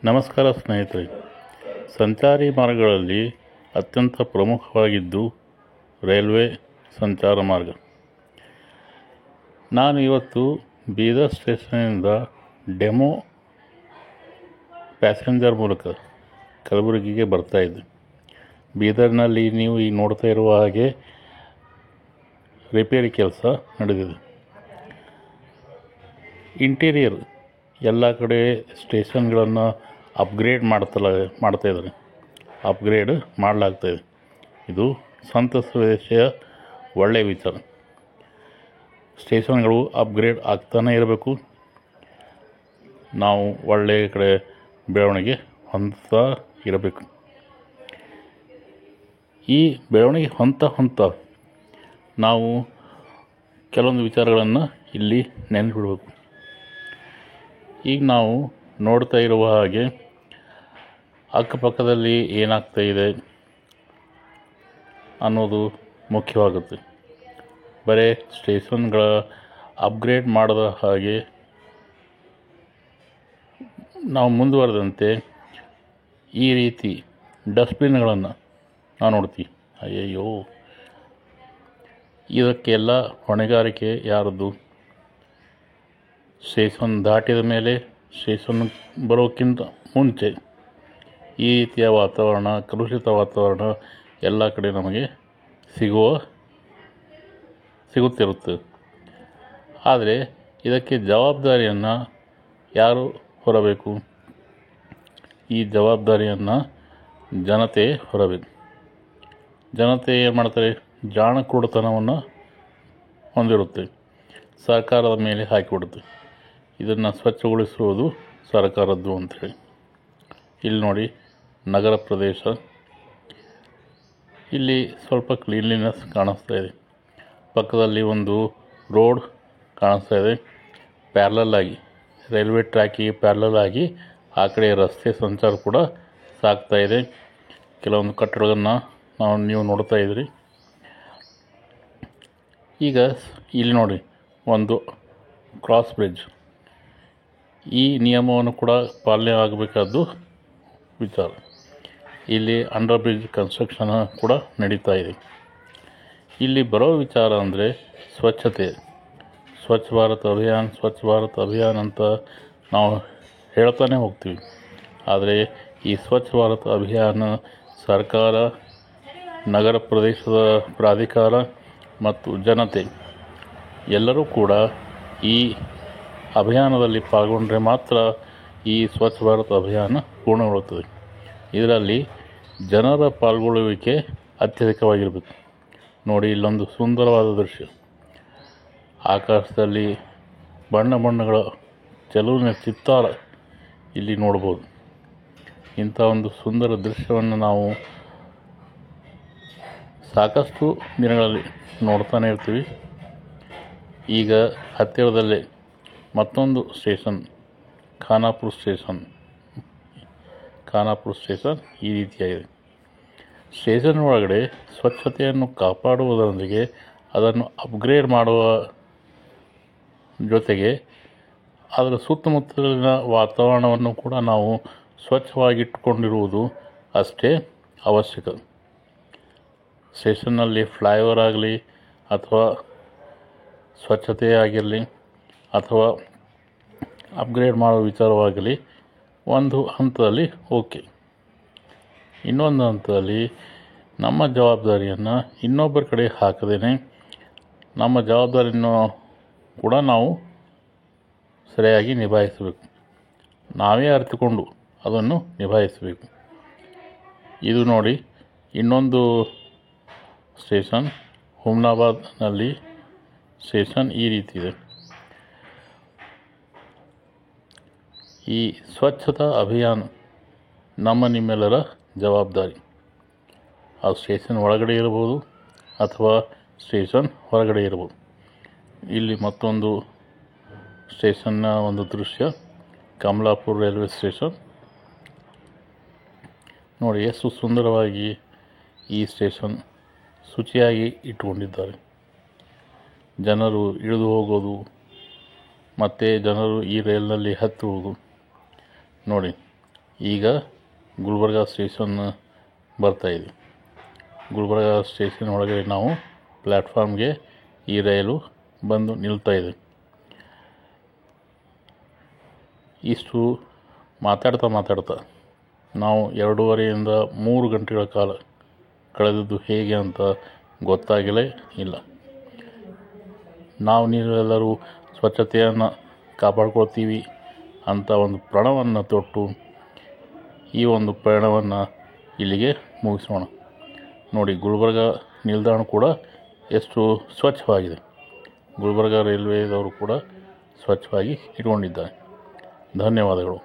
ನಮಸ್ಕಾರ ಸ್ನೇಹಿತರೆ. ಸಂಚಾರಿ ಮಾರ್ಗಗಳಲ್ಲಿ ಅತ್ಯಂತ ಪ್ರಮುಖವಾಗಿದ್ದು ರೈಲ್ವೆ ಸಂಚಾರ ಮಾರ್ಗ. ನಾನು ಇವತ್ತು ಬೀದರ್ ಸ್ಟೇಷನ್ನಿಂದ ಡೆಮೋ ಪ್ಯಾಸೆಂಜರ್ ಮೂಲಕ ಕಲಬುರಗಿಗೆ ಬರ್ತಾಯಿದ್ದೆ. ಬೀದರ್ನಲ್ಲಿ ನೀವು ಈಗ ನೋಡ್ತಾ ಇರುವ ಹಾಗೆ ರಿಪೇರಿ ಕೆಲಸ ನಡೆದಿದೆ. ಇಂಟೀರಿಯರ್ ಎಲ್ಲ ಕಡೆ ಸ್ಟೇಷನ್ಗಳನ್ನು ಅಪ್ಗ್ರೇಡ್ ಮಾಡ್ತಾಯಿದ್ದಾರೆ. ಅಪ್ಗ್ರೇಡ್ ಮಾಡಲಾಗ್ತಾಯಿದೆ. ಇದು ಸಂತಸ ವಿಷಯ, ಒಳ್ಳೆಯ ವಿಚಾರ. ಸ್ಟೇಷನ್ಗಳು ಅಪ್ಗ್ರೇಡ್ ಆಗ್ತಾನೇ ಇರಬೇಕು. ನಾವು ಒಳ್ಳೆಯ ಕಡೆ ಬೆಳವಣಿಗೆ ಹೊಂದ್ತಾ ಇರಬೇಕು. ಈ ಬೆಳವಣಿಗೆ ಹೊಂತ ನಾವು ಕೆಲವೊಂದು ವಿಚಾರಗಳನ್ನು ಇಲ್ಲಿ ನೆನಪಿಡಬೇಕು. ಈಗ ನಾವು ನೋಡ್ತಾ ಇರುವ ಹಾಗೆ ಅಕ್ಕಪಕ್ಕದಲ್ಲಿ ಏನಾಗ್ತಾ ಇದೆ ಅನ್ನೋದು ಮುಖ್ಯವಾಗುತ್ತೆ. ಬರೀ ಸ್ಟೇಷನ್ಗಳ ಅಪ್ಗ್ರೇಡ್ ಮಾಡದ ಹಾಗೆ ನಾವು ಮುಂದುವರೆದಂತೆ ಈ ರೀತಿ ಡಸ್ಟ್ಬಿನ್ಗಳನ್ನು ನಾವು ನೋಡ್ತೀವಿ. ಅಯ್ಯಯ್ಯೋ, ಇದಕ್ಕೆಲ್ಲ ಹೊಣೆಗಾರಿಕೆ ಯಾರದ್ದು? ಸ್ಟೇಷನ್ ದಾಟಿದ ಮೇಲೆ, ಸ್ಟೇಷನ್ ಬರೋಕ್ಕಿಂತ ಮುಂಚೆ ಈ ರೀತಿಯ ವಾತಾವರಣ, ಕಲುಷಿತ ವಾತಾವರಣ ಎಲ್ಲ ಕಡೆ ನಮಗೆ ಸಿಗುತ್ತಿರುತ್ತೆ. ಆದರೆ ಇದಕ್ಕೆ ಜವಾಬ್ದಾರಿಯನ್ನು ಯಾರು ಹೊರಬೇಕು? ಈ ಜವಾಬ್ದಾರಿಯನ್ನು ಜನತೆ ಹೊರಬೇಕು. ಜನತೆ ಏನು ಮಾಡ್ತಾರೆ? ಜಾಣಕೂಡತನವನ್ನು ಹೊಂದಿರುತ್ತೆ. ಸರ್ಕಾರದ ಮೇಲೆ ಹಾಕಿಬಿಡುತ್ತೆ. ಇದನ್ನು ಸ್ವಚ್ಛಗೊಳಿಸುವುದು ಸರ್ಕಾರದ್ದು ಅಂಥೇಳಿ. ಇಲ್ಲಿ ನೋಡಿ, ನಗರ ಪ್ರದೇಶ, ಇಲ್ಲಿ ಸ್ವಲ್ಪ ಕ್ಲೀನ್ಲಿನೆಸ್ ಕಾಣಿಸ್ತಾ ಇದೆ. ಪಕ್ಕದಲ್ಲಿ ಒಂದು ರೋಡ್ ಕಾಣಿಸ್ತಾ ಇದೆ. ಪ್ಯಾರಲಲ್ ಆಗಿ, ರೈಲ್ವೆ ಟ್ರ್ಯಾಕಿಗೆ ಪ್ಯಾರಲಲ್ ಆಗಿ ಆ ಕಡೆ ರಸ್ತೆ ಸಂಚಾರ ಕೂಡ ಸಾಗ್ತಾ ಇದೆ. ಕೆಲವೊಂದು ಕಟ್ಟಡಗಳನ್ನು ನೀವು ನೋಡ್ತಾ ಇದ್ದೀರಿ. ಈಗ ಇಲ್ಲಿ ನೋಡಿ, ಒಂದು ಕ್ರಾಸ್ ಬ್ರಿಡ್ಜ್. ಈ ನಿಯಮವನ್ನು ಕೂಡ ಪಾಲನೆ ಆಗಬೇಕಾದ್ದು ವಿಚಾರ. ಇಲ್ಲಿ ಅಂಡರ್ ಬ್ರಿಡ್ಜ್ ಕನ್ಸ್ಟ್ರಕ್ಷನ್ ಕೂಡ ನಡೀತಾ ಇದೆ. ಇಲ್ಲಿ ಬರೋ ವಿಚಾರ ಅಂದರೆ ಸ್ವಚ್ಛತೆ. ಸ್ವಚ್ಛ ಭಾರತ್ ಅಭಿಯಾನ್, ಸ್ವಚ್ಛ ಭಾರತ್ ಅಭಿಯಾನ್ ಅಂತ ನಾವು ಹೇಳ್ತಾನೆ ಹೋಗ್ತೀವಿ. ಆದರೆ ಈ ಸ್ವಚ್ಛ ಭಾರತ್ ಅಭಿಯಾನ ಸರ್ಕಾರ, ನಗರ ಪ್ರದೇಶದ ಪ್ರಾಧಿಕಾರ ಮತ್ತು ಜನತೆ ಎಲ್ಲರೂ ಕೂಡ ಈ ಅಭಿಯಾನದಲ್ಲಿ ಪಾಲ್ಗೊಂಡ್ರೆ ಮಾತ್ರ ಈ ಸ್ವಚ್ಛ ಭಾರತ್ ಅಭಿಯಾನ ಪೂರ್ಣಗೊಳ್ಳುತ್ತದೆ. ಇದರಲ್ಲಿ ಜನರ ಪಾಲ್ಗೊಳ್ಳುವಿಕೆ ಅತ್ಯಧಿಕವಾಗಿರಬೇಕು. ನೋಡಿ, ಇಲ್ಲೊಂದು ಸುಂದರವಾದ ದೃಶ್ಯ. ಆಕಾಶದಲ್ಲಿ ಬಣ್ಣಗಳ ಚೆಲುವಿನ ಚಿತ್ತಾರ ಇಲ್ಲಿ ನೋಡ್ಬೋದು. ಇಂಥ ಒಂದು ಸುಂದರ ದೃಶ್ಯವನ್ನು ನಾವು ಸಾಕಷ್ಟು ದಿನಗಳಲ್ಲಿ ನೋಡ್ತಾನೆ ಇರ್ತೀವಿ. ಈಗ ಹತ್ತಿರದಲ್ಲೇ ಮತ್ತೊಂದು ಸ್ಟೇಷನ್, ಖಾನಾಪುರ ಸ್ಟೇಷನ್ ಈ ರೀತಿಯಾಗಿದೆ. ಸ್ಟೇಷನ್ ಒಳಗಡೆ ಸ್ವಚ್ಛತೆಯನ್ನು ಕಾಪಾಡುವುದರೊಂದಿಗೆ ಅದನ್ನು ಅಪ್ಗ್ರೇಡ್ ಮಾಡುವ ಜೊತೆಗೆ ಅದರ ಸುತ್ತಮುತ್ತಲಿನ ವಾತಾವರಣವನ್ನು ಕೂಡ ನಾವು ಸ್ವಚ್ಛವಾಗಿಟ್ಟುಕೊಂಡಿರುವುದು ಅಷ್ಟೇ ಅವಶ್ಯಕ. ಸ್ಟೇಷನ್ನಲ್ಲಿ ಫ್ಲೈಓವರ್ ಆಗಲಿ ಅಥವಾ ಸ್ವಚ್ಛತೆ ಆಗಿರಲಿ ಅಥವಾ ಅಪ್ಗ್ರೇಡ್ ಮಾಡೋ ವಿಚಾರವಾಗಲಿ ಒಂದು ಹಂತದಲ್ಲಿ ಓಕೆ. ಇನ್ನೊಂದು ಹಂತದಲ್ಲಿ ನಮ್ಮ ಜವಾಬ್ದಾರಿಯನ್ನು ಇನ್ನೊಬ್ಬರ ಕಡೆ ಹಾಕದೇನೆ ನಮ್ಮ ಜವಾಬ್ದಾರಿಯನ್ನು ಕೂಡ ನಾವು ಸರಿಯಾಗಿ ನಿಭಾಯಿಸಬೇಕು. ನಾವೇ ಅರಿತುಕೊಂಡು ಅದನ್ನು ನಿಭಾಯಿಸಬೇಕು. ಇದು ನೋಡಿ, ಇನ್ನೊಂದು ಸ್ಟೇಷನ್, ಹುಮ್ನಾಬಾದ್ನಲ್ಲಿ ಸ್ಟೇಷನ್ ಈ ರೀತಿ ಇದೆ. ಈ ಸ್ವಚ್ಛತಾ ಅಭಿಯಾನ ನಿಮ್ಮೆಲ್ಲರ ಜವಾಬ್ದಾರಿ. ಆ ಸ್ಟೇಷನ್ ಒಳಗಡೆ ಇರ್ಬೋದು ಅಥವಾ ಸ್ಟೇಷನ್ ಹೊರಗಡೆ ಇರ್ಬೋದು. ಇಲ್ಲಿ ಮತ್ತೊಂದು ಸ್ಟೇಷನ್ನ ಒಂದು ದೃಶ್ಯ, ಕಮಲಾಪುರ ರೈಲ್ವೆ ಸ್ಟೇಷನ್. ನೋಡಿ, ಎಷ್ಟು ಸುಂದರವಾಗಿ ಈ ಸ್ಟೇಷನ್ ಶುಚಿಯಾಗಿ ಇಟ್ಟುಕೊಂಡಿದ್ದಾರೆ. ಜನರು ಇಳಿದು ಹೋಗೋದು ಮತ್ತು ಜನರು ಈ ರೈಲಿನಲ್ಲಿ ಹತ್ತುವುದು ನೋಡಿ. ಈಗ ಗುಲ್ಬರ್ಗ ಸ್ಟೇಷನ್ ಬರ್ತಾಯಿದೆ. ಗುಲ್ಬರ್ಗ ಸ್ಟೇಷನ್ ಒಳಗಡೆ ನಾವು ಪ್ಲ್ಯಾಟ್ಫಾರ್ಮ್ಗೆ ಈ ರೈಲು ಬಂದು ನಿಲ್ತಾಯಿದೆ. ಇಷ್ಟು ಮಾತಾಡ್ತಾ ನಾವು 2.5ರಿಂದ 3 ಗಂಟೆಗಳ ಕಾಲ ಕಳೆದದ್ದು ಹೇಗೆ ಅಂತ ಗೊತ್ತಾಗಲೇ ಇಲ್ಲ. ನೀವೆಲ್ಲರೂ ಸ್ವಚ್ಛತೆಯನ್ನು ಕಾಪಾಡ್ಕೊಳ್ತೀವಿ ಅಂತ ಒಂದು ಪ್ರಣವನ್ನು ತೊಟ್ಟು ಈ ಒಂದು ಪ್ರಯಾಣವನ್ನು ಇಲ್ಲಿಗೆ ಮುಗಿಸೋಣ. ನೋಡಿ, ಗುಲ್ಬರ್ಗ ನಿಲ್ದಾಣ ಕೂಡ ಎಷ್ಟು ಸ್ವಚ್ಛವಾಗಿದೆ. ಗುಲ್ಬರ್ಗ ರೈಲ್ವೇದವರು ಕೂಡ ಸ್ವಚ್ಛವಾಗಿ ಇಟ್ಕೊಂಡಿದ್ದಾರೆ. ಧನ್ಯವಾದಗಳು.